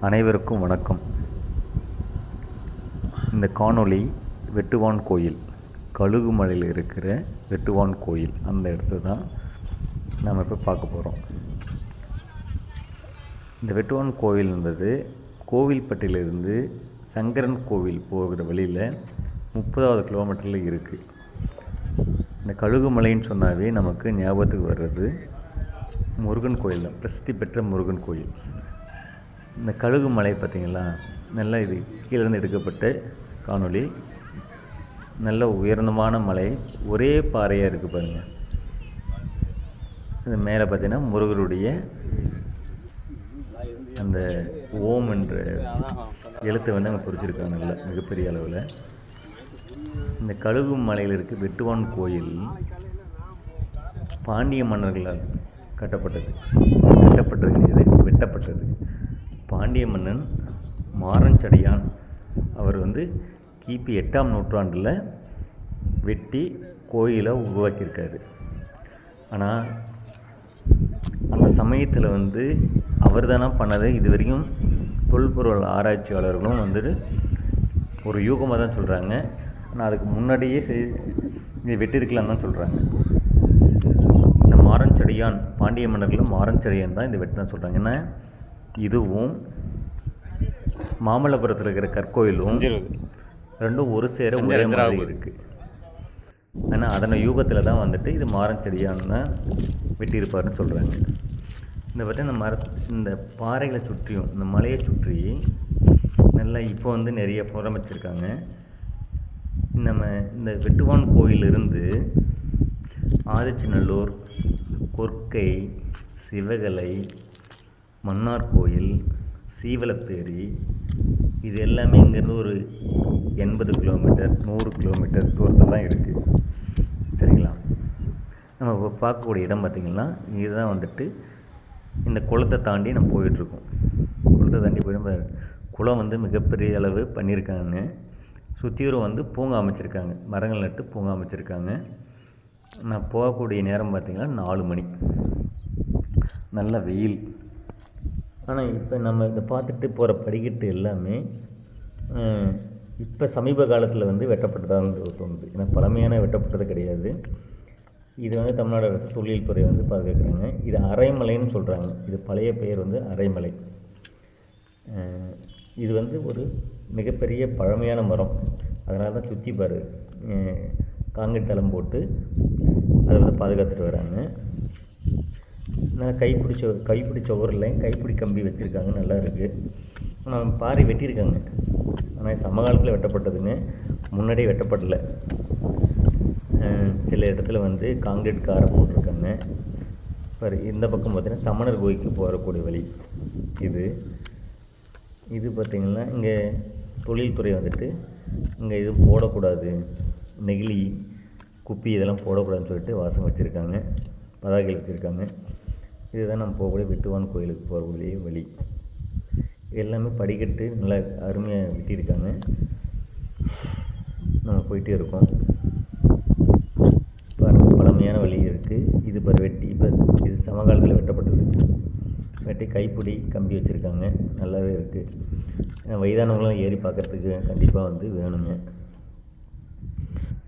அனைவருக்கும் வணக்கம். இந்த காணொளி வெட்டுவான் கோயில், கழுகுமலையில் இருக்கிற வெட்டுவான் கோயில், அந்த இடத்துல தான் நாம் இப்போ பார்க்க போகிறோம். இந்த வெட்டுவான் கோவில் என்பது கோவில்பட்டியிலிருந்து சங்கரன் கோவில் போகிற வழியில் 30வது கிலோமீட்டரில் இருக்குது. இந்த கழுகுமலைன்னு சொன்னாவே நமக்கு ஞாபகத்துக்கு வர்றது முருகன் கோயில் தான், பிரசித்தி பெற்ற முருகன் கோயில். இந்த கழுகுமலை பார்த்திங்களா, நல்லா இது கீழேருந்து எடுக்கப்பட்ட காணொளி. நல்ல உயர்ந்தமான மலை, ஒரே பாறையாக இருக்குது பாருங்கள். இது மேலே பார்த்திங்கன்னா முருகருடைய அந்த ஓம் என்ற எழுத்தை வந்து அங்கே பொறிச்சிருக்காங்க, நல்ல மிகப்பெரிய அளவில். இந்த கழுகுமலையில் இருக்க வெட்டுவான் கோயில் பாண்டிய மன்னர்களால் வெட்டப்பட்டது. பாண்டிய மன்னன் மாரஞ்சடையான் அவர் வந்து கிபி 8ஆம் நூற்றாண்டில் வெட்டி கோயிலை உருவாக்கியிருக்காரு. ஆனால் அந்த சமயத்தில் வந்து அவர் தானே பண்ணது, இது வரைக்கும் தொல்பொருள் ஆராய்ச்சியாளர்களும் வந்துட்டு ஒரு யூகமாக தான் சொல்கிறாங்க. ஆனால் அதுக்கு முன்னாடியே இது வெட்டியிருக்கலான்னு தான் சொல்கிறாங்க. இந்த மாரஞ்சடையான், பாண்டிய மன்னர்கள் மாரஞ்சடையான் தான் இந்த வெட்டினா சொல்கிறாங்க. ஏன்னா இதுவும் மாமல்லபுரத்தில் இருக்கிற கற்கோயிலும் ரெண்டும் ஒரு சேர ஒரே மாதிரி இருக்குது. ஆனால் அதனை யூகத்தில் தான் வந்துட்டு இது மாரஞ்செடியான்னு தான் வெட்டியிருப்பாருன்னு சொல்கிறாங்க. இந்த பார்த்தா இந்த பாறைகளை சுற்றியும் இந்த மலையை சுற்றி நல்லா இப்போ வந்து நிறைய புறமைச்சிருக்காங்க. நம்ம இந்த வெட்டுவான் கோயிலிருந்து ஆதிச்சநல்லூர், கொற்கை, சிவகலை, மன்னார் கோயில், சீவலப்பேரி, இது எல்லாமே இங்கேருந்து ஒரு 80 கிலோமீட்டர் 100 கிலோமீட்டர் தூரத்தில் தான் இருக்குது. சரிங்களா? நம்ம இப்போ பார்க்கக்கூடிய இடம் பார்த்திங்கன்னா, இதுதான் வந்துட்டு இந்த குளத்தை தாண்டி நம்ம போயிட்டுருக்கோம். குளத்தை தாண்டி போய் குளம் வந்து மிகப்பெரிய அளவு பண்ணியிருக்காங்க. சுற்றியூரும் வந்து பூங்கா அமைச்சிருக்காங்க, மரங்கள் நட்டு பூங்கா அமைச்சிருக்காங்க. நான் போகக்கூடிய நேரம் பார்த்திங்கன்னா 4 மணி, நல்ல வெயில். ஆனால் இப்போ நம்ம இதை பார்த்துட்டு போகிற படிக்கட்டு எல்லாமே இப்போ சமீப காலத்தில் வந்து வெட்டப்பட்டதாக தோணுது. ஏன்னா பழமையான வெட்டப்பட்டது கிடையாது. இது வந்து தமிழ்நாடு அரசு தொழில் துறை வந்து பாதுகாக்கிறாங்க. இது அரைமலைன்னு சொல்கிறாங்க. இது பழைய பெயர் வந்து அரைமலை. இது வந்து ஒரு மிகப்பெரிய பழமையான மரம். அதனால தான் சுற்றி பாரு காங்கிரீட் தளம் போட்டு அதை வந்து பாதுகாத்துட்டு வராங்க. நான் கைப்பிடி சுவரில் கைப்பிடி கம்பி வச்சுருக்காங்க, நல்லா இருக்குது. ஆனால் பாறை வெட்டியிருக்காங்க. ஆனால் சமகாலத்தில் வெட்டப்பட்டதுங்க, முன்னாடியே வெட்டப்படலை. சில இடத்துல வந்து காங்கிரீட் காரை போட்டிருக்காங்க. பாரு இந்த பக்கம் பார்த்திங்கன்னா சமணர் கோயிலுக்கு போகக்கூடிய வழி இது பார்த்திங்கன்னா இங்கே தொழில்துறை வந்துட்டு இங்கே இது போடக்கூடாது, நெகிழி குப்பி இதெல்லாம் போடக்கூடாதுன்னு சொல்லிட்டு வாசம் வச்சுருக்காங்க, பதாகைகள் வச்சுருக்காங்க. இதுதான் நம்ம போகக்கூடிய வெட்டுவான் கோயிலுக்கு போகக்கூடிய வழி. எல்லாமே படிக்கட்டு நல்லா அருமையாக வெட்டியிருக்காங்க. நம்ம போயிட்டே இருக்கோம். பாருங்கள், பழமையான வழி இருக்குது. இது வெட்டி இப்போ இது சமகாலத்தில் வெட்டப்பட்டது. வெட்டி கைப்பிடி கம்பி வச்சுருக்காங்க, நல்லாவே இருக்குது. வயதானவங்களாம் ஏறி பார்க்குறதுக்கு கண்டிப்பாக வந்து வேணுங்க.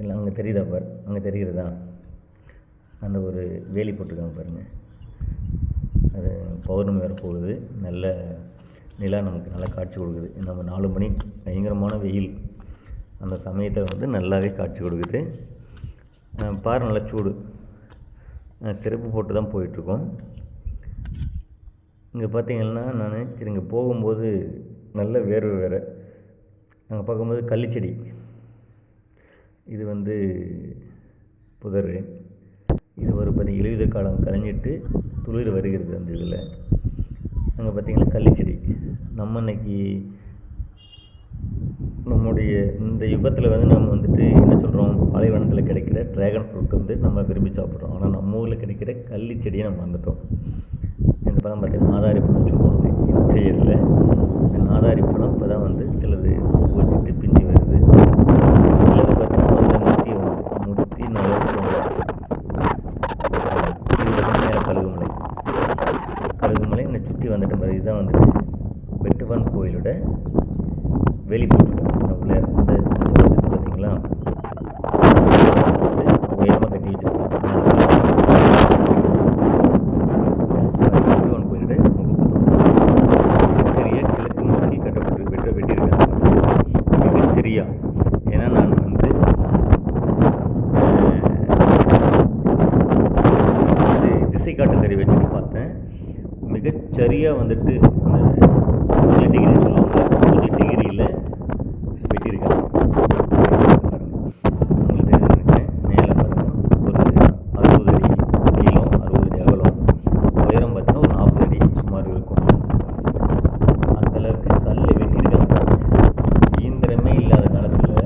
எல்லாம் அங்கே தெரியுதா பார், அங்கே தெரிகிறதா அந்த ஒரு வேலி போட்டிருக்காங்க பாருங்கள். அது பௌர்ணமி வர போகுது, நல்ல நிலா நமக்கு நல்லா காட்சி கொடுக்குது. நம்ம 4 மணி பயங்கரமான வெயில், அந்த சமயத்தில் வந்து நல்லாவே காட்சி கொடுக்குது. பாரு நல்லா சூடு, செருப்பு போட்டு தான் போயிட்டுருக்கோம். இங்கே பார்த்திங்கன்னா சரி இங்கே போகும்போது நல்ல வேர்வை வேறு. அங்கே பார்க்கும்போது கள்ளிச்செடி, இது வந்து புதர். இது ஒரு இலையுதிர் காலம் கழிஞ்சிட்டு துளிர் வருகிறது. அந்த இதில் அங்கே பார்த்திங்கன்னா கள்ளிச்செடி. நம்ம இன்றைக்கி நம்முடைய இந்த யுகத்தில் வந்து நம்ம வந்துட்டு என்ன சொல்கிறோம், பாலைவனத்தில் கிடைக்கிற ட்ராகன் ஃப்ரூட் வந்து நம்ம விரும்பி சாப்பிட்றோம். ஆனால் நம்ம ஊரில் கிடைக்கிற கள்ளிச்செடியை நம்ம வந்துட்டோம். இந்த பழம் பார்த்திங்கன்னா நாதாரி பழம் சொல்லுவாங்க இந்த இதில். இந்த நாதாரி பழம் இப்போ தான் வந்து சிலது வச்சுட்டு பிஞ்சு வருது, சிலது பார்த்திங்கன்னா வந்து முத்தி நல்லா கழுகுமலை என்னை சுற்றி வந்துட்ட மாதிரி. இதுதான் வந்துட்டு வெட்டுவான் கோயிலோட வெளி போட்டிருக்காங்க. உள்ள இந்த தூரத்துக்கு பார்த்தீங்களா உயரமாக கட்டி வச்சுருக்காங்க. கும்பகோணம் கோயிலோட மிகச்சரியாக கிழக்கு நோக்கி கட்டப்பட்டு வெட்டியிருக்காங்க. மிகச்சரியா ஏன்னா நான் வந்து திசை காட்டும் கறி வச்சுட்டு பார்த்தேன். மிகச்சரியாக வந்துட்டு அந்த 0 டிகிரின்னு சொல்லுவாங்க, 0 டிகிரியில் வெட்டியிருக்காங்க. உங்களுக்கு தெரிஞ்சுருக்கேன். மேலே பாருங்கள் ஒரு 60 அடி நீளம், 60 அடி அகலம், உயரம் பார்த்தீங்கன்னா ஒரு 40 அடி சுமார் இருக்கும். அந்தளவுக்கு கல்லை வெட்டியிருக்காங்க. இயந்திரமே இல்லாத காலத்தில்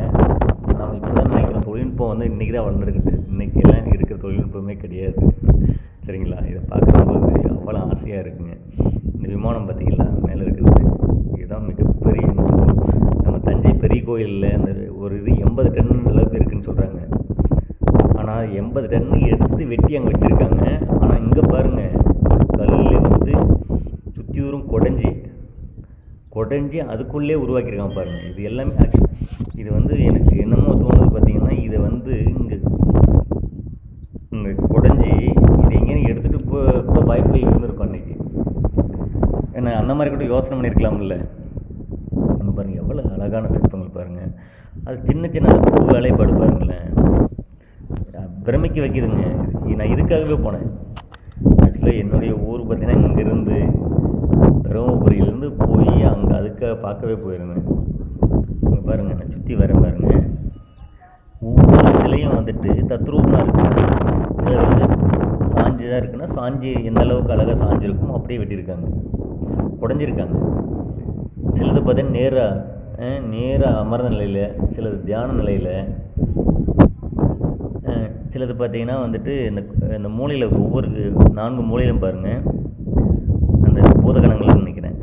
நம்ம இப்போ தான் நினைக்கிறோம் தொழில்நுட்பம் வந்து இன்றைக்கி தான் வளர்ந்துருக்குது. இன்றைக்கி எல்லாம் இருக்கிற தொழில்நுட்பமே கிடையாது. சரிங்களா? இதை பார்க்கும்போது அவ்வளோ ஆசையாக இருக்குங்க. இந்த விமானம் பார்த்திங்களா மேலே இருக்கிறது, இதுதான் மிகப்பெரிய நம்ம தஞ்சை பெரிய கோயிலில் அந்த ஒரு இது 80 டன் அளவுக்கு இருக்குதுன்னு சொல்கிறாங்க. ஆனால் 80 டன்னு எடுத்து வெட்டி அங்கே வச்சுருக்காங்க. ஆனால் இங்கே பாருங்கள் கல் வந்து சுற்றியூரும் குடஞ்சி அதுக்குள்ளே உருவாக்கியிருக்காங்க பாருங்கள். இது எல்லாமே இது வந்து எனக்கு என்னமோ தோணுது பார்த்திங்கன்னா, இதை வந்து இங்கே குடஞ்சி இது எங்கேயும் எடுத்துகிட்டு கூட வாய்ப்புகள் இருந்திருக்கும் அன்றைக்கி. ஏன்னா அந்த மாதிரி கூட யோசனை பண்ணியிருக்கலாம்ல. அங்கே பாருங்கள் எவ்வளோ அழகான சிற்பங்கள் பாருங்கள். அது சின்ன சின்ன அந்த பூ வேலைப்பாடு பாருங்களேன், பிரமிக்க வைக்கிதுங்க. நான் இதுக்காகவே போனேன். ஆக்சுவலாக என்னுடைய ஊர் பார்த்திங்கன்னா இங்கேருந்து தருமபுரியிலேருந்து போய் அங்கே அதுக்காக பார்க்கவே போயிருந்தேன். இங்கே பாருங்கள் நான் சுற்றி வரேன் பாருங்கள். ஒவ்வொரு சிலையும் வந்துட்டு தத்ரூபமாக இருக்குது. சிலர் வந்து சாஞ்சி தான் இருக்குன்னா சாஞ்சி எந்த அளவுக்கு அழகாக சாஞ்சிருக்கும் அப்படியே வெட்டியிருக்காங்க, குடஞ்சிருக்காங்க. சிலது பார்த்தீங்கன்னா நேராக அமர்ந்த நிலையில், சிலது தியான நிலையில், சிலது பார்த்திங்கன்னா வந்துட்டு இந்த மூலையில் ஒவ்வொரு 4 மூலையிலும் பாருங்கள் அந்த பூதகணங்கள்னு நினைக்கிறேன்.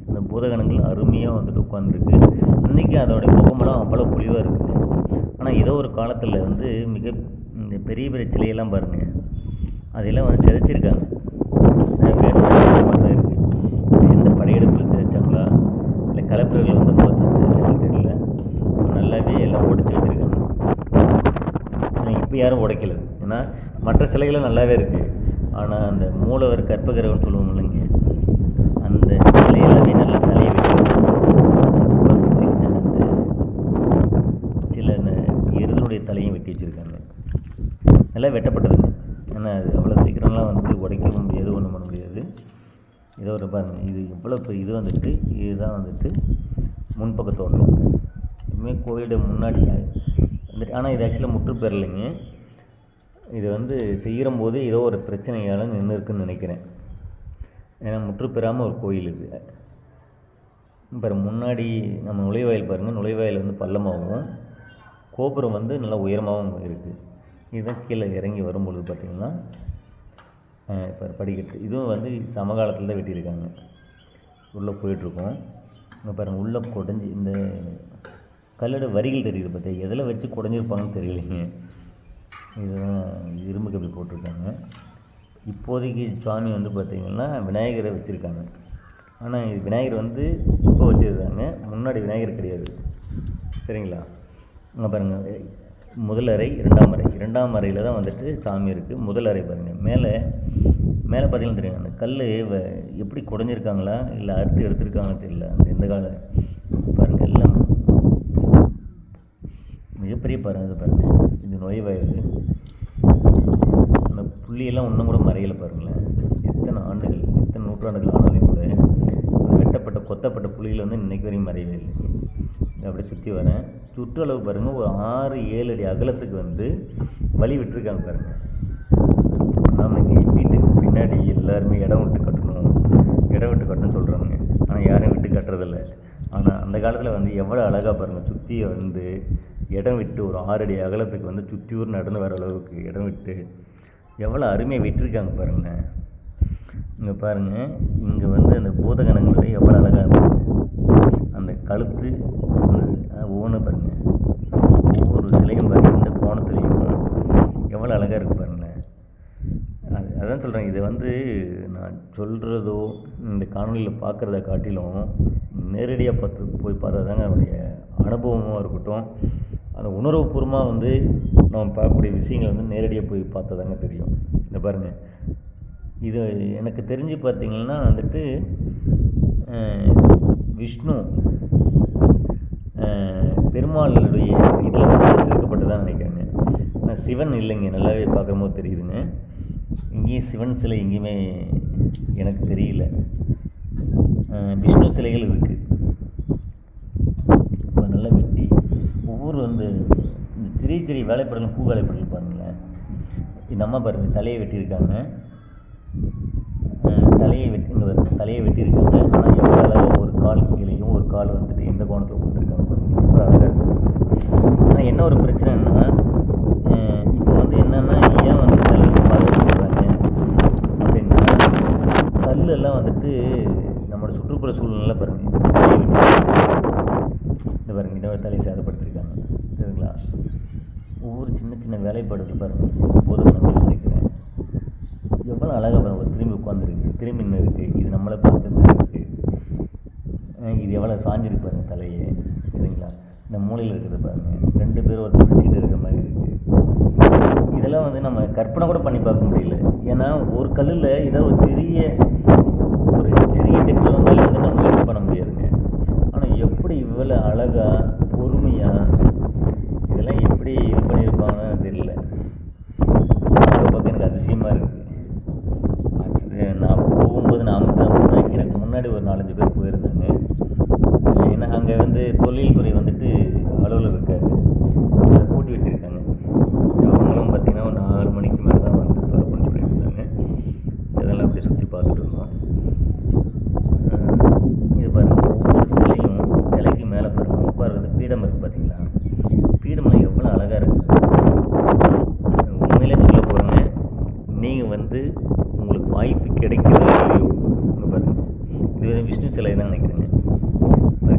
அந்த பூதகணங்கள் அருமையாக வந்துட்டு உட்காந்துருக்கு. இன்றைக்கி அதோடைய முகமெல்லாம் அவ்வளோ பொலிவாக இருக்குங்க. ஆனால் ஏதோ ஒரு காலத்தில் வந்து இந்த பெரிய பெரிய சிலையெல்லாம் பாருங்கள், அதெல்லாம் வந்து சிதைச்சிருக்காங்க. வேறு இருக்குது. எந்த படையெடுப்பில் சிதைச்சாங்களா இல்லை கலப்பிரர்கள் வந்து மோசம் சிதைச்சாங்கன்னு தெரியல. நல்லாவே எல்லாம் உடைச்சி வச்சுருக்காங்க. இப்போ யாரும் உடைக்கல. ஏன்னா மற்ற சிலைகளும் நல்லாவே இருக்குது. ஆனால் அந்த மூலவர் கற்பகிரகம்னு சொல்லுவோம் இல்லைங்க, அந்த சிலை எல்லாமே நல்லா தலையை வச்சுருக்காங்க. சில எருதனுடைய தலையும் வெட்டி வச்சுருக்காங்க. நல்லா வெட்டப்பட்டதுங்க. ஏன்னா அது அவ்வளோ சீக்கிரம்லாம் வந்து உடைக்கவும் முடியாது, ஒன்றும் பண்ண முடியாது. ஏதோ ஒரு பாருங்கள், இது எவ்வளோ இது வந்துட்டு இதுதான் வந்துட்டு முன்பக்க தோட்டம். இதுவுமே கோயிலோட முன்னாடி வந்துட்டு. ஆனால் இது ஆக்சுவலாக முற்று பெறலைங்க. இது வந்து செய்யும்போது ஏதோ ஒரு பிரச்சனையால் நின்று இருக்குன்னு நினைக்கிறேன். ஏன்னா முற்று பெறாமல் ஒரு கோயில் இது. பாருங்கள் முன்னாடி நம்ம நுழைவாயில் பாருங்கள், நுழைவாயில் வந்து பள்ளமாகவும் கோபுரம் வந்து நல்லா உயரமாகவும் இருக்குது. இதுதான் கீழே இறங்கி வரும்பொழுது பார்த்திங்கன்னா இப்போ படிக்கட்டு. இதுவும் வந்து சமகாலத்தில் தான் வெட்டியிருக்காங்க. உள்ளே போயிட்டுருக்கோம். இங்கே பாருங்கள் உள்ளே குடஞ்சி இந்த கல்லோட வரிகள் தெரியுது பார்த்தா, எதில் வச்சு குடஞ்சிருப்பாங்கன்னு தெரியலைங்க. இதுதான் இரும்பு கம்பி போட்டிருக்காங்க. இப்போதைக்கு சுவாமி வந்து பார்த்திங்கன்னா விநாயகரை வச்சுருக்காங்க. ஆனால் இது விநாயகர் வந்து இப்போ வச்சுருக்காங்க, முன்னாடி விநாயகர் கிடையாது. சரிங்களா? அங்கே பாருங்கள் முதலறை, 2ஆம் அறை. 2ஆம் அறையில் தான் வந்துட்டு சாமி இருக்குது. முதலறை பாருங்கள். மேலே பார்த்திங்கன்னா தெரியும் அந்த கல் எப்படி குடஞ்சிருக்காங்களா இல்லை அறுத்து எடுத்துருக்காங்கன்னு தெரியல. அந்த எந்த கால பாருங்கள் எல்லாம் மிகப்பெரிய பாருங்கள். இது பாருங்கள், இது நுழைவாயில். அந்த புள்ளியெல்லாம் இன்னும் கூட மறையலை பாருங்களேன். எத்தனை ஆண்டுகள், எத்தனை நூற்றாண்டுகள் ஆனாலும் கூட அந்த வெட்டப்பட்ட கொத்தப்பட்ட புள்ளியில் வந்து இன்றைக்கு வரையும் மறையவே இல்லை. அப்படியே சுற்றி வரேன். சுற்றளவு பாருங்கள் ஒரு 6-7 அடி அகலத்துக்கு வந்து வழி விட்டுருக்காங்க பாருங்கள். நாம் வீட்டுக்கு பின்னாடி எல்லாருமே இடம் விட்டு கட்டணும்னு சொல்கிறாங்க. ஆனால் யாரும் விட்டு கட்டுறதில்ல. ஆனால் அந்த காலத்தில் வந்து எவ்வளோ அழகாக பாருங்கள், சுற்றியை வந்து இடம் விட்டு ஒரு 6 அடி அகலத்துக்கு வந்து சுற்றியூர் நடந்து வர அளவுக்கு இடம் விட்டு எவ்வளோ அருமையாக விட்டுருக்காங்க பாருங்கள். இங்கே பாருங்கள், இங்கே வந்து அந்த பூதகணங்களோட எவ்வளோ அழகாக இருக்குது. அந்த கழுத்து ஒவ்வொன்று பாருங்கள், ஒவ்வொரு சிலையும் பாருங்கள், இந்த கோணத்துலேயும் எவ்வளோ அழகாக இருக்குது பாருங்களேன். அதான் சொல்கிறேன், இதை வந்து நான் சொல்கிறதோ இந்த காணொலியில் பார்க்குறத காட்டிலும் நேரடியாக போய் பார்த்தா தாங்க அதனுடைய அனுபவமாக இருக்கட்டும், அந்த உணர்வுபூர்வமாக வந்து நம்ம பார்க்கக்கூடிய விஷயங்கள் வந்து நேரடியாக போய் பார்த்தா தாங்க தெரியும். இந்த பாருங்கள், இது எனக்கு தெரிஞ்சு பார்த்திங்கன்னா வந்துட்டு விஷ்ணு பெருமாளுடைய இதில் வந்து செதுக்கப்பட்டதான் நினைக்கிறேங்க. ஆனால் சிவன் இல்லைங்க, நல்லாவே பார்க்கும்போது தெரியுதுங்க. இங்கேயும் சிவன் சிலை எங்கேயுமே எனக்கு தெரியல. விஷ்ணு சிலைகள் இருக்குது. இப்போ நல்லா வெட்டி ஒவ்வொரு வந்து இந்த சிறிய சிறிய வேலைப்பாடுகள், பூ வேலைப்பாடுகள் பாருங்களேன். இந்த அம்மா பாருங்கள், தலையை வெட்டியிருக்காங்க. தலையை வெட்டியிருக்காங்க. ஆனால் எவ்வளோ அழகாக ஒரு கால் கீழேயும் ஒரு கால் வந்துட்டு எந்த கோணத்தில் கொடுத்துருக்காங்க பாருங்கள், எவ்வளோ அழகாக இருக்குது. ஆனால் என்ன ஒரு பிரச்சனைன்னா, இப்போ வந்து என்னென்னா ஏன் வந்து கல்லுக்கு பாதுகாக்கிறாங்க அப்படின்னா, கல்லெல்லாம் வந்துட்டு நம்மளோட சுற்றுப்புற சூழ்நிலை பாருங்கள். இந்த பாருங்கள், இதை தலையை சேதப்படுத்திருக்காங்க சரிங்களா. ஒவ்வொரு சின்ன சின்ன வேலைப்பாடுகள் பாருங்கள், போதும் நம்ம நினைக்கிறேன். எவ்வளோ அழகாக பாருங்கள், திரும்பி உட்காந்துருக்கு, திரும்பி நின்று இருக்குது. இது நம்மளை பார்த்து இருக்குது. இது எவ்வளோ சாஞ்சிருக்கு பாருங்கள் தலையே சரிங்களா. இந்த மூலையில் இருக்கிறது பாருங்கள், 2 பேர் ஒரு பிடிச்சிட்டு இருக்கிற மாதிரி இருக்குது. இதெல்லாம் வந்து நம்ம கற்பனை கூட பண்ணி பார்க்க முடியல. ஏன்னா ஒரு கல்லில் ஏதோ ஒரு சிறிய டெக்னில் வந்து நம்ம யூஸ் பண்ண முடியாதுங்க. ஆனால் எப்படி இவ்வளோ அழகாக பொறுமையாக இதெல்லாம் எப்படி இது பண்ணியிருப்பாங்கன்னு தெரியல. அதை பார்க்க எனக்கு அதிசயமாக இருக்குது. நான் போகும்போது நான் மட்டும் தான் போனேன். எனக்கு முன்னாடி ஒரு 4-5 பேர் போயிருந்தாங்க. ஏன்னா அங்கே வந்து தொழில்துறை வந்துட்டு அலுவலர் இருக்காரு, அதை கூட்டி வச்சுருக்காங்க. அவங்களும் பார்த்திங்கன்னா ஒரு 4 மணிக்கு மேலே தான் வந்து திறப்புன்னு சொல்லிட்டு இருந்தாங்க. இதெல்லாம் அப்படியே சுற்றி பார்த்துட்டு இருந்தோம். இது பாருங்கள், ஒவ்வொரு சிலைக்கு மேலே பாருங்கள் உட்காருறது பீடம் இருக்குது பார்த்தீங்களா. பீடமெல்லாம் எவ்வளோ அழகாக இருக்குது. உண்மையிலே சொல்ல போகிறேங்க, நீங்கள் வந்து உங்களுக்கு வாய்ப்பு கிடைக்குதோ இல்லையோ இங்கே பாருங்கள், இது விஷ்ணு சிலை தான் நினைக்கிறேங்க.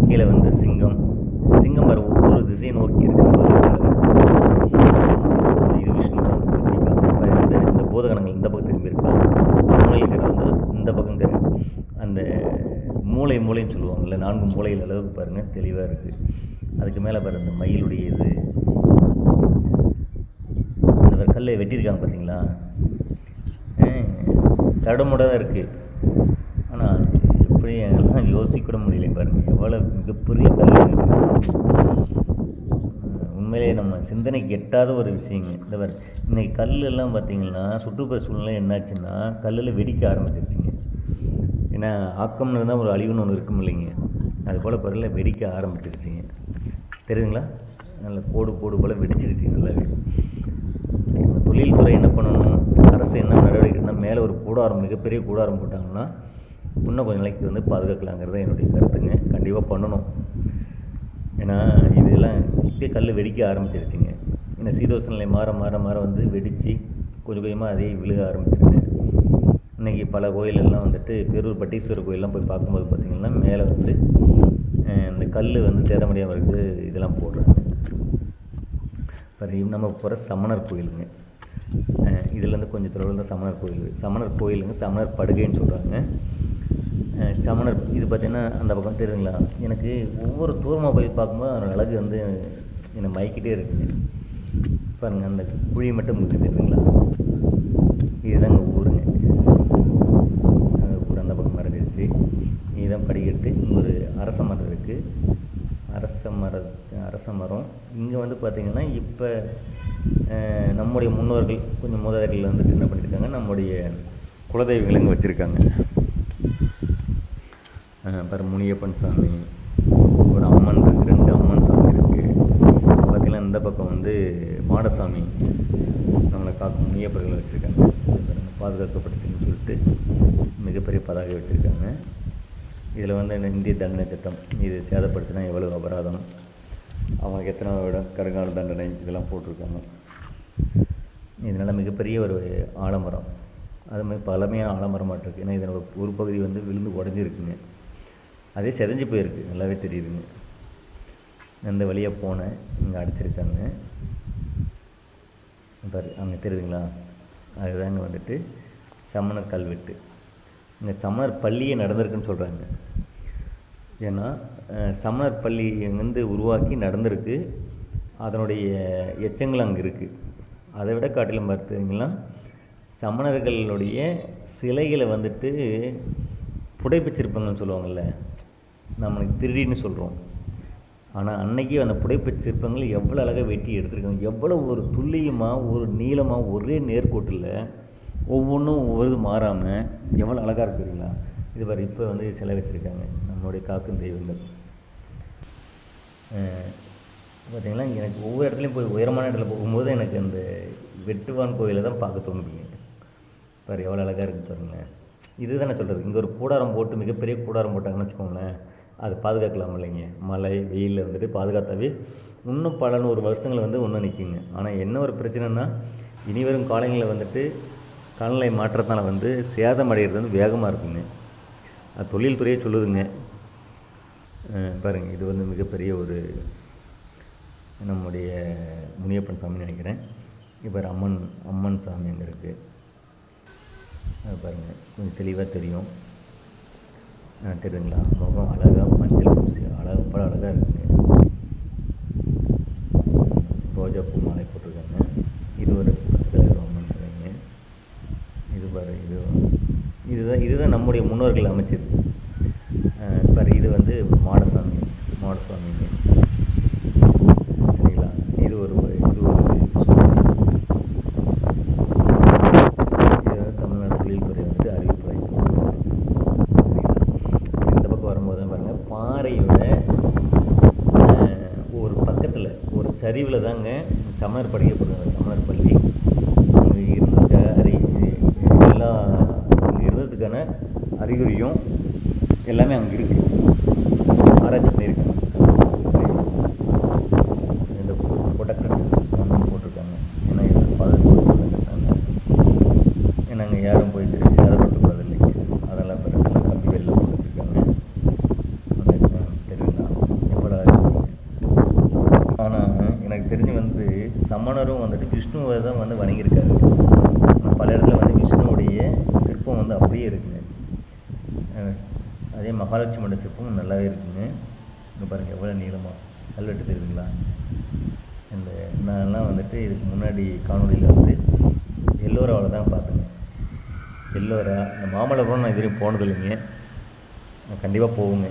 கீழே வந்து சிங்கம் பாரு, ஒவ்வொரு திசையை நோக்கி இருக்கு. இது விஷ்ணு தான் இந்த பூதகணங்கள் இந்த பக்கம் திரும்பி இருக்கா. மூளை இருக்கிறது வந்து இந்த பக்கம் அந்த மூளைன்னு சொல்லுவாங்கள்ல, 4 மூளைகள் அளவுக்கு பாருங்கள் தெளிவாக இருக்குது. அதுக்கு மேலே பாருங்கள் இந்த மயிலுடைய இது, இந்த கல்லை வெட்டியிருக்காங்க பார்த்தீங்களா. தடமுட தான் இருக்குது. ஆனால் எப்படி எல்லாம் யோசிக்கூட முடியல பாருங்கள், எவ்வளோ மிகப்பெரிய கல். உண்மையிலே நம்ம சிந்தனைக்கு எட்டாத ஒரு விஷயங்க. இந்த பாரு, இன்றைக்கி கல்லெல்லாம் பார்த்திங்கன்னா சுற்றுப்புற சூழ்நிலை என்னாச்சுன்னா கல்லில் வெடிக்க ஆரம்பிச்சிருச்சுங்க. ஏன்னா ஆக்கம்னு இருந்தால் ஒரு அழிவுன்னு ஒன்று இருக்கும் இல்லைங்க, அது போல் பரவாயில்ல வெடிக்க ஆரம்பிச்சிருச்சுங்க. தெரியுதுங்களா, நல்ல கோடு போல் வெடிச்சிருச்சு நல்லாவே. தொழில்துறை என்ன பண்ணணும், அரசு என்ன நடவடிக்கைன்னா, மேலே ஒரு கூடாரம், மிகப்பெரிய கூடாரம் போட்டாங்கன்னா இன்னும் கொஞ்சம் நாளைக்கு வந்து பாதுகாக்கலாங்கிறத என்னுடைய கருத்துங்க. கண்டிப்பாக பண்ணணும். ஏன்னா இதெல்லாம் இப்போயே கல் வெடிக்க ஆரம்பிச்சிருச்சுங்க. ஏன்னா சீதோஷ நிலை மாற வந்து வெடித்து கொஞ்சம் கொஞ்சமாக அதே விழுக ஆரம்பிச்சிருங்க. இன்றைக்கி பல கோயிலெல்லாம் வந்துட்டு பேரூர் பட்டீஸ்வரர் கோயிலெலாம் போய் பார்க்கும்போது பார்த்திங்கன்னா மேலே வந்து இந்த கல் வந்து சேதமடையாமல் இருக்குது, இதெல்லாம் போடுறாங்க. இப்போ நம்ம போகிற சமணர் கோயிலுங்க. இதுலேருந்து கொஞ்சம் தொலைவில் தான் சமணர் கோயிலுங்க. சமணர் படுகைன்னு சொல்கிறாங்க. சமணர் இது பார்த்திங்கன்னா அந்த பக்கம் தெரியுதுங்களா. எனக்கு ஒவ்வொரு தூரமாக போய் பார்க்கும்போது அதோட அழகு வந்து என்னை மயக்கிட்டே இருக்குங்க. பாருங்கள், அந்த குழி மட்டும் தெரியுதுங்களா, இதுதாங்க ஊருங்க. ஊர் அந்த பக்கம் மறைஞ்சிருச்சு. இதுதான் படிக்கட்டு. இங்கே ஒரு அரச மரம் இருக்குது. அரச மரம் இங்கே வந்து பார்த்திங்கன்னா இப்போ நம்முடைய முன்னோர்கள் கொஞ்சம் மூதாதையர்கள் வந்துட்டு என்ன பண்ணியிருக்காங்க, நம்முடைய குலதெய்வங்களை இங்கே வச்சுருக்காங்க. பாரு, முனியப்பன் சாமி, ஒரு அம்மன் இருக்குது, 2 அம்மன் சாமி இருக்குது. பார்த்திங்கன்னா இந்த பக்கம் வந்து மாடசாமி, நம்மளை காக்கும் முனியப்பர்கள் வச்சுருக்காங்க. பாதுகாக்கப்படுதுன்னு சொல்லிட்டு மிகப்பெரிய பதாகை வச்சுருக்காங்க. இதில் வந்து இந்திய தண்டனை சட்டம், இது சேதப்படுத்தினா எவ்வளோ அபராதம், அவங்களுக்கு எத்தனை விட கருங்கால தண்டனை, இதெல்லாம் போட்டிருக்காங்க. இதனால் மிகப்பெரிய ஒரு ஆலமரம், அதுமாதிரி பழமையான ஆலமரமாக இருக்குது. ஏன்னா இதனோட ஒரு பகுதி வந்து விழுந்து உடஞ்சிருக்குங்க, அதே செதஞ்சு போயிருக்கு, நல்லாவே தெரியுதுங்க. இந்த வழியாக போனேன், இங்கே அடிச்சிருக்காங்க பாரு, அங்கே தெரியுதுங்களா, அதுதாங்க வந்துட்டு சமணர் கல்வெட்டு. இங்கே சமணர் பள்ளியே நடந்திருக்குன்னு சொல்கிறாங்க. ஏன்னா சமணர் பள்ளி வந்து உருவாக்கி நடந்திருக்கு, அதனுடைய எச்சங்கள் அங்கே இருக்குது. அதை விட காட்டிலும் பார்த்தீங்கன்னா சமணர்களுடைய சிலைகளை வந்துட்டு புடைப்புச்சிற்பங்கள்னு சொல்லுவாங்கள்ல, நம்மளுக்கு திருடின்னு சொல்கிறோம். ஆனால் அன்னைக்கு அந்த புடைப்புச் சிற்பங்கள் எவ்வளோ அழகாக வெட்டி எடுத்துருக்காங்க, எவ்வளோ ஒரு துல்லியமாக ஒரு நீளமாக ஒரே நேர்கோட்டில் ஒவ்வொன்றும் ஒவ்வொரு மாறாமல் எவ்வளோ அழகாக இருக்குதுங்களா. இது பாரு, இப்போ வந்து சிலை வச்சுருக்காங்க நம்மளுடைய காக்கும் தெய்வங்கள். பார்த்திங்கன்னா எனக்கு ஒவ்வொரு இடத்துலையும் போய் உயரமான இடத்துல போகும்போது எனக்கு அந்த வெட்டுவான் கோயிலை தான் பார்க்க தோணுதுங்க. பாரு எவ்வளோ அழகாக இருக்குது பாருங்கள். இதுதான் நான் சொல்கிறது, இங்கே ஒரு கூடாரம் போட்டு மிகப்பெரிய கூடாரம் போட்டாங்கன்னு வச்சுக்கோங்களேன், அது பாதுகாக்கலாம் இல்லைங்க. மழை வெயிலில் வந்துட்டு பாதுகாத்தாவே இன்னும் பல 100 வருஷங்கள் வந்து இன்னும் நிற்குங்க. ஆனால் என்ன ஒரு பிரச்சனைனா, இனிவரும் காலங்களில் வந்துட்டு காலநிலை மாற்றத்தால் வந்து சேதம் அடைகிறது வந்து வேகமாக இருக்குங்க. அது தொழில்துறையே சொல்லுதுங்க. பாருங்கள், இது வந்து மிகப்பெரிய ஒரு நம்முடைய முனியப்பன் சாமின்னு நினைக்கிறேன். இப்போ அம்மன் சாமி அங்கே இருக்குது. அது பாருங்கள், கொஞ்சம் தெளிவாக தெரியும், தெரியுதுங்களா. முகம் அழகாக மஞ்சள் பூசி அழகாக அழகாக இருக்குங்க. ரோஜா பூ மாலை போட்டிருக்காங்க. இது ஒரு அம்மன் சிலைங்க. இது பாரு, இதுதான் நம்முடைய முன்னோர்கள் அமைச்சது. பாரு, இது வந்து மாடசாமிங்க. சரிங்களா. இது ஒரு தமிழ்நாடு தொழில்துறை வந்து அறிவிப்பு. இந்த பக்கம் வரும்போது தான் பாருங்கள், பாறையோட ஒரு பக்கத்தில் ஒரு சரிவில் தாங்க சமணர் படைக்கப்படுறாங்க. சமணர் பள்ளி அங்கே இருந்ததுக்கான அறிகுறியும் எல்லாமே அங்கே இருக்குது, ஆராய்ச்சி பண்ணியிருக்காங்க. இந்த கொட்டக்கட்டு போட்டிருக்காங்க. ஏன்னா பாதுகாப்பு, ஏன்னா அங்கே யாரும் போயிட்டு சேதப்படுத்தக்கூடாது இல்லைங்க. அதெல்லாம் பிறகு கம்பி வெளியில் போட்டு வச்சுருக்காங்க. தெரியுங்களா எவ்வளோ இருக்குங்க. ஆனால் எனக்கு தெரிஞ்சு வந்து சமணரும் வந்துட்டு விஷ்ணுவை தான் வந்து வணங்கியிருக்காரு. பல இடத்துல வந்து விஷ்ணுவுடைய சிற்பம் வந்து அப்படியே இருக்குங்க. அதே மகாலட்சுமியோட சிற்பமும் நல்லாவே இருக்குங்க. இங்கே பாருங்கள் எவ்வளோ நீளமாக கல்வெட்டு தெரியுதுங்களா. இந்த நான்லாம் வந்துட்டு இதுக்கு முன்னாடி காணொலியில் வந்து எல்லோராவில் தான் பார்த்தேங்க. எல்லோரா இந்த மாமல்லபுரம் நான் இதுவரையும் போனது இல்லைங்க. நான் கண்டிப்பாக போகுங்க.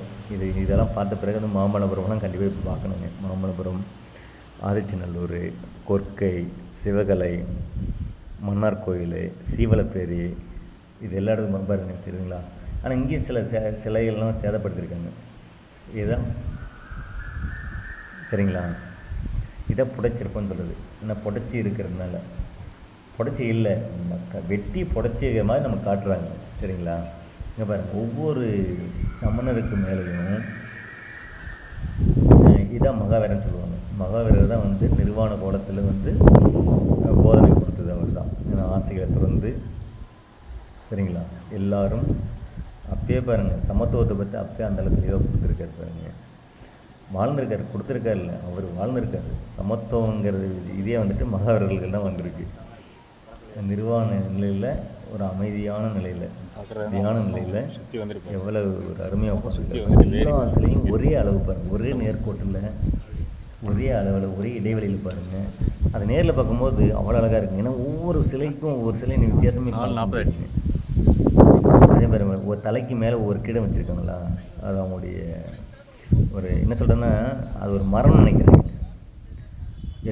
இதெல்லாம் பார்த்த பிறகு வந்து மாமல்லபுரம்லாம் கண்டிப்பாக இப்போ பார்க்கணுங்க. மாமல்லபுரம், ஆதிச்சநல்லூர், கொற்கை, சிவகலை, மன்னார் கோயில், சீவலப்பேரி, இது எல்லா இடத்துக்கும் பாருங்க தெரியுங்களா. ஆனால் இங்கேயும் சில சிலைகள்லாம் சேதப்படுத்தியிருக்காங்க. இதுதான் சரிங்களா. இதை புடைச்சிருப்போன்னு சொல்கிறது. ஏன்னா புடைச்சி இருக்கிறதுனால, புடைச்சி இல்லை வெட்டி புடைச்சி மாதிரி நம்ம காட்டுறாங்க. சரிங்களா. இங்கே பாருங்கள், ஒவ்வொரு சமணருக்கு மேலேயும் இதான் மகாவீரன் சொல்லுவாங்க. மகாவீரர் தான் வந்து நிர்வாண கோலத்தில் வந்து போதனை கொடுத்தது அவர் தான். ஏன்னா ஆசைகளை திறந்து, சரிங்களா, எல்லாரும் அப்பயே பாருங்கள் சமத்துவத்தை பற்றி அப்பயே அந்த அளவுக்கு கொடுத்துருக்காரு பாருங்கள். வாழ்ந்திருக்காரு, கொடுத்துருக்காருல்ல, அவர் வாழ்ந்திருக்காரு. சமத்துவங்கிறது இதே வந்துட்டு மகாவீரர்கள் தான் வந்திருக்கு. நிர்வாண நிலையில், ஒரு அமைதியான நிலையில், தியான நிலையில் எவ்வளவு ஒரு அருமையாக போட்டிருக்காரு. எல்லா ஆசிலையும் ஒரே அளவு பாருங்கள், ஒரே நேர்கோட்டில், ஒரே அளவில், ஒரே இடைவெளியில் பாருங்கள். அது நேரில் பார்க்கும்போது அவ்வளோ அழகாக இருக்குங்க. ஏன்னா ஒவ்வொரு சிலைக்கும் ஒவ்வொரு சிலையும் வித்தியாசமே 40 ஆயிடுச்சு. அதே மாதிரி ஒரு தலைக்கு மேலே ஒவ்வொரு கீடம் வச்சுருக்காங்களா, அது அவங்களுடைய ஒரு என்ன சொல்கிறேன்னா, அது ஒரு மரம் நினைக்கிறேன்.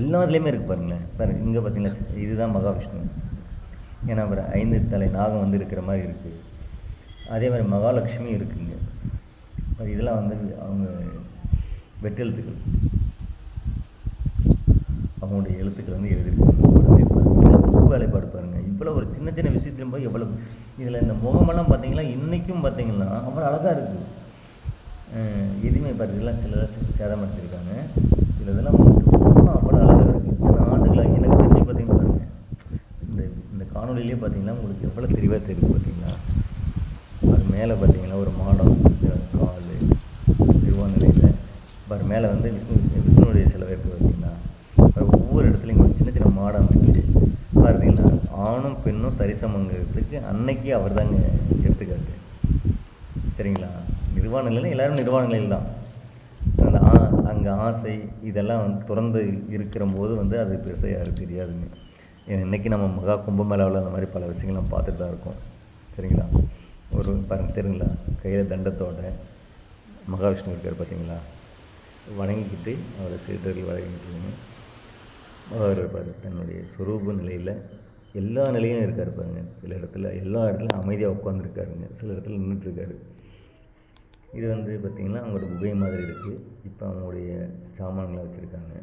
எல்லாத்துலேயுமே இருக்குது பாருங்களேன். பாருங்கள் இங்கே பார்த்தீங்கன்னா இதுதான் மகாவிஷ்ணு. ஏன்னா அப்புறம் 5 தலை நாகம் வந்து இருக்கிற மாதிரி இருக்குது. அதே மாதிரி மகாலட்சுமி இருக்குங்க. இதெல்லாம் வந்து அவங்க வெட்டெழுத்துக்கள், அவங்களுடைய எழுத்துக்கள் வந்து எழுதியிருக்காங்க. பூ வேலைப்பாடு பாருங்கள். இவ்வளோ ஒரு சின்ன சின்ன விஷயத்துலையும் போய் எவ்வளோ இதில் இந்த முகமெல்லாம் பார்த்தீங்கன்னா இன்றைக்கும் பார்த்தீங்கன்னா அவ்வளோ அழகாக இருக்குது. எதுவுமே பாரு, இதெல்லாம் சில சேதம் எடுத்திருக்காங்க. சில இதெல்லாம் அவ்வளோ அழகாக இருக்குது. இத்தனை ஆண்டுகளாக எனக்கு தெரிஞ்சு பார்த்தீங்கன்னா பாருங்கள், இந்த காணொலியிலே பார்த்தீங்கன்னா உங்களுக்கு எவ்வளோ தெளிவாக தெரியுது பார்த்தீங்கன்னா. அது மேலே பார்த்தீங்கன்னா ஒரு மாடம், கால், திருவாநிலையில் பாரு மேலே வந்து விஷ்ணுடைய சிலை இருக்குது பார்த்தீங்கன்னா. ஒவ்வொரு இடத்துலையும் ஒரு சின்ன சின்ன மாடம் வச்சு பார்த்தீங்கன்னா ஆணும் பெண்ணும் சரிசமங்கிறதுக்கு அன்னைக்கு அவர் தாங்க எடுத்துக்காட்டு. சரிங்களா. நிர்வாண நிலையில் எல்லோரும் நிர்வாண நிலையில் தான். அந்த அங்கே ஆசை இதெல்லாம் வந்து திறந்து இருக்கிற போது வந்து அது பெருசாக யாருக்கு தெரியாதுங்க. இன்றைக்கி நம்ம மகா கும்பமேளாவில் அந்த மாதிரி பல விஷயங்கள் நம்ம பார்த்துட்டு தான் இருக்கோம். சரிங்களா? ஒரு பாருங்க தெரியுங்களா, கையில் தண்டத்தோட மகாவிஷ்ணு இருக்கார் பார்த்தீங்களா, வணங்கிக்கிட்டு அவரை சீடர்கள் வணங்கிட்டு அவர் இருப்பார். தன்னுடைய சொரூப நிலையில் எல்லா நிலையும் இருக்கார் பாருங்க. சில இடத்துல எல்லா இடத்துலையும் அமைதியாக உட்காந்துருக்காருங்க, சில இடத்துல நின்றுட்டுருக்காரு. இது வந்து பார்த்திங்கன்னா அவங்களோட குகை மாதிரி இருக்குது. இப்போ அவங்களுடைய சாமான்களை வச்சுருக்காங்க.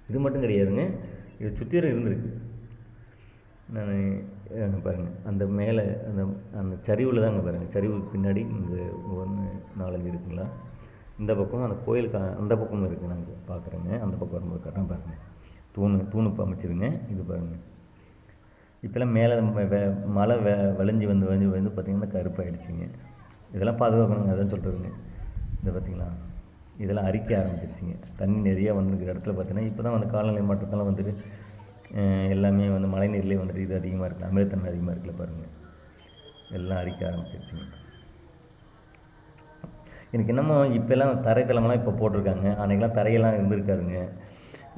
இது மட்டும் கிடையாதுங்க, இது சுற்றியும் இருந்திருக்கு. நான் பாருங்கள் அந்த மேலே அந்த அந்த சரிவில் தாங்க பாருங்கள், சரிவுக்கு பின்னாடி இங்கே 1 4 இருக்குங்களா, இந்த பக்கம் அந்த கோயிலுக்கு அந்த பக்கமும் இருக்குது. நாங்கள் பார்க்குறேங்க, அந்த பக்கம் வரும்போது கரெக்டாக பாருங்கள், தூணு இப்போ அமைச்சிருங்க. இது பாருங்கள், இப்போல்லாம் மேலே மழை வளைஞ்சி வந்து பார்த்திங்கன்னா கருப்பாயிடுச்சுங்க. இதெல்லாம் பாதுகாக்கணுங்க, அதான் சொல்கிறதுங்க. இதை பார்த்திங்களா, இதெல்லாம் அரிக்க ஆரம்பிச்சிருச்சுங்க. தண்ணி நிறையா வந்துருக்கிற இடத்துல பார்த்தீங்கன்னா இப்போ தான் வந்து காலநிலை மாற்றத்தெல்லாம் வந்துட்டு எல்லாமே வந்து மழை நீர்லேயே வந்துட்டு இது அதிகமாக இருக்குது, அமிலத்தன்மை அதிகமாக இருக்குல்ல பாருங்கள், எல்லாம் அரிக்க ஆரம்பிச்சிருச்சுங்க. எனக்கு என்னமோ இப்போல்லாம் தரைத்தளமெல்லாம் இப்போ போட்டிருக்காங்க, அன்றைக்கெல்லாம் தரையெல்லாம் இருந்திருக்காருங்க.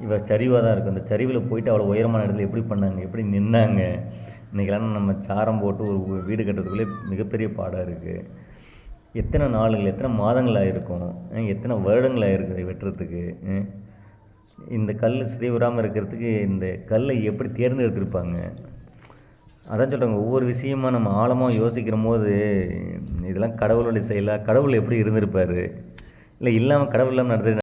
இப்போ சரிவாக தான் இருக்குது. அந்த சரிவில் போயிட்டு அவ்வளோ உயரமான இடத்துல எப்படி பண்ணாங்க, எப்படி நின்னாங்க? இன்றைக்கெல்லாம் நம்ம சாரம் போட்டு ஒரு வீடு கட்டுறதுக்குள்ளே மிகப்பெரிய பாடாக இருக்குது. எத்தனை நாளுகள், எத்தனை மாதங்கள் ஆகிருக்கும், எத்தனை வருடங்கள் ஆகிருக்குது வெட்டுறதுக்கு. இந்த கல் சிதைவுறாமல் இருக்கிறதுக்கு இந்த கல்லை எப்படி தேர்ந்தெடுத்திருப்பாங்க? அதான் சொல்கிறாங்க, ஒவ்வொரு விஷயமாக நம்ம ஆழமாக யோசிக்கிற போது இதெல்லாம் கடவுளுடைய செயலாக, கடவுள் எப்படி இருந்திருப்பார், இல்லை இல்லாமல் கடவுள் இல்லாமல் நடந்து